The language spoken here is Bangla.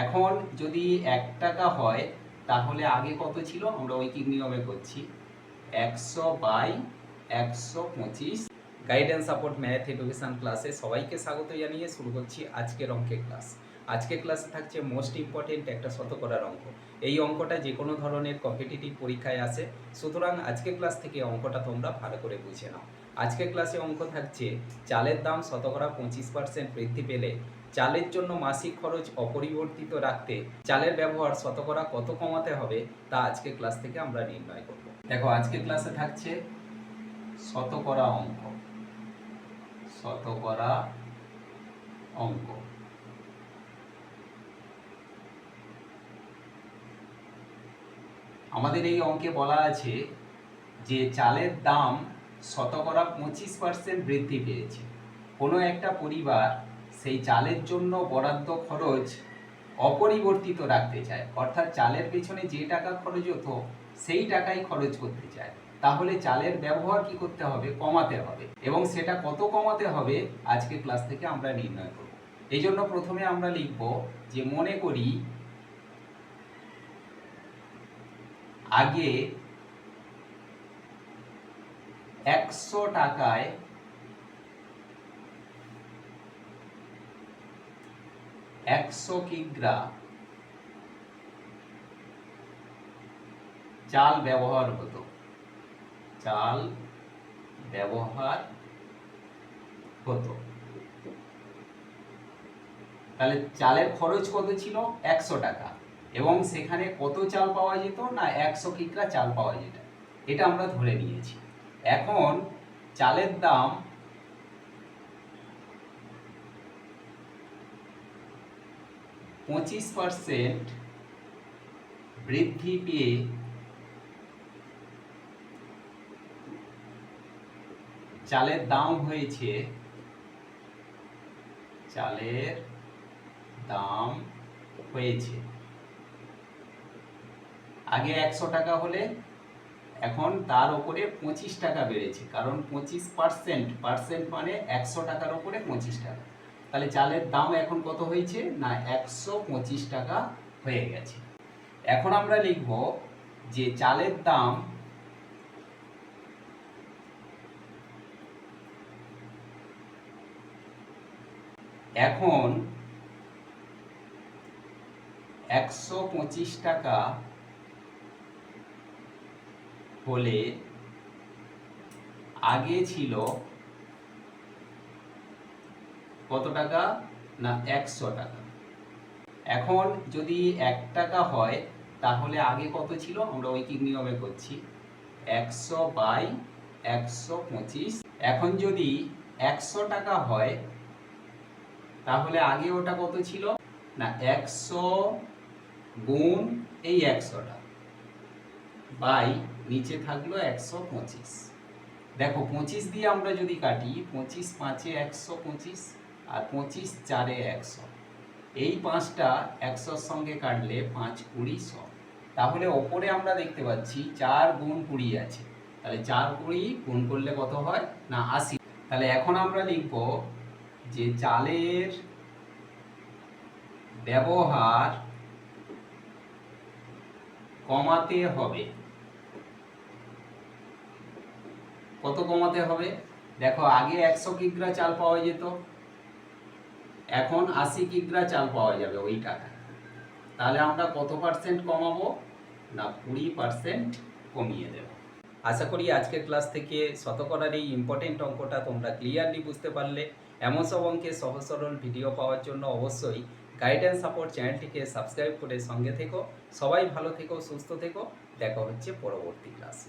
এখন যদি 1 টাকা হয় তাহলে আগে কত ছিল, আমরা ঐকিক নিয়মে করছি 100/125। গাইডেন্স সাপোর্ট ম্যাথ এডুকেশন ক্লাসে সবাইকে স্বাগত জানিয়ে শুরু করছি আজকের অঙ্কের ক্লাস। আজকের ক্লাসে থাকছে মোস্ট ইম্পর্টেন্ট একটা শতকরার অঙ্ক। এই অঙ্কটা যে কোনো ধরনের কম্পিটিটিভ পরীক্ষায় আসে, সুতরাং আজকের ক্লাস থেকে অঙ্কটা তোমরা ভালো করে বুঝে নাও। আজকের ক্লাসে অঙ্ক থাকছে চালের দাম শতকরা 25% বৃদ্ধি পেলে চালের জন্য মাসিক খরচ অপরিবর্তিত রাখতে চালের ব্যবহার শতকরা কত কমাতে হবে তা আজকের ক্লাস থেকে আমরা নির্ণয় করব। দেখো আজকের ক্লাসে থাকছে শতকরা অঙ্ক। শতকরা অঙ্ক আমাদের এই অঙ্কে বলা আছে যে চালের দাম শতকরা 25% বৃদ্ধি পেয়েছে। কোনো একটা পরিবার সেই চালের জন্য বরাদ্দ খরচ অপরিবর্তিত রাখতে চায়, অর্থাৎ চালের পেছনে যে টাকা খরচ হতো সেই টাকাই খরচ করতে চায়। তাহলে চালের ব্যবহার কি করতে হবে, কমাতে হবে, এবং সেটা কত কমাতে হবে আজকে ক্লাস থেকে আমরা নির্ণয় করব। এই জন্য প্রথমে আমরা লিখব যে মনে করি আগে 100 টাকায় 100 কিগ্রা চাল ব্যবহার হতো। চাল ব্যবহার হতো, তাহলে চালের খরচ কত ছিল, 100 টাকা, এবং সেখানে কত চাল পাওয়া যেত না, 100 কিগ্রা চাল পাওয়া যেত, এটা আমরা ধরে নিয়েছি। এখন চালের দাম 25% বৃদ্ধি পেয়ে চালের দাম হয়েছে, চালের দাম হয়েছে আগে 100 টাকা হলে এখন তার উপরে 25 টাকা বেড়েছে, কারণ 25% মানে 100 টাকার উপরে 25 টাকা। তাহলে চালের দাম এখন কত হয়েছে না, 125 টাকা হয়ে গেছে। এখন আমরা লিখব যে চালের দাম এখন 125 টাকা হলে আগে ছিল কত টাকা না, 100 টাকা। এখন যদি 1 টাকা হয় তাহলে আগে কত ছিল, আমরা ঐকিক নিয়মে করছি 100/125। এখন যদি 100 টাকা হয় তাহলে আগে ওটা কত ছিল না, 100 গুণ এই 100টা বাই নিচে থাকলো 125। দেখো 25 দিয়ে আমরা যদি কাটি, 25 5 এ 125 আর 25 4 এ 100, এই 5টা 100-র সঙ্গে কাটলে 5 20 100। তাহলে ওপরে আমরা দেখতে পাচ্ছি 4 গুণ 20 আছে, তাহলে 4 20 গুণ করলে কত হয় না, 80। তাহলে এখন আমরা লিখব যে চালের ব্যবহার কমাতে হবে। কত কমাতে হবে, দেখো আগে 100 কিগ্রা চাল পাওয়া যেত, এখন 80 কিগ্রা চাল পাওয়া যাবে ওই টাকায়। তাহলে আমরা কত পার্সেন্ট কমাবো না, 20% কমিয়ে দেব। আশা করি আজকের ক্লাস থেকে শতকরার এই ইম্পর্টেন্ট অঙ্কটা তোমরা ক্লিয়ারলি বুঝতে পারলে। এমন সব অঙ্কের সহজ সরল ভিডিও পাওয়ার জন্য অবশ্যই গাইডেন্স সাপোর্ট চ্যানেলটিকে সাবস্ক্রাইব করে সঙ্গে থেকো। সবাই ভালো থেকো, সুস্থ থেকো, দেখা হচ্ছে পরবর্তী ক্লাসে।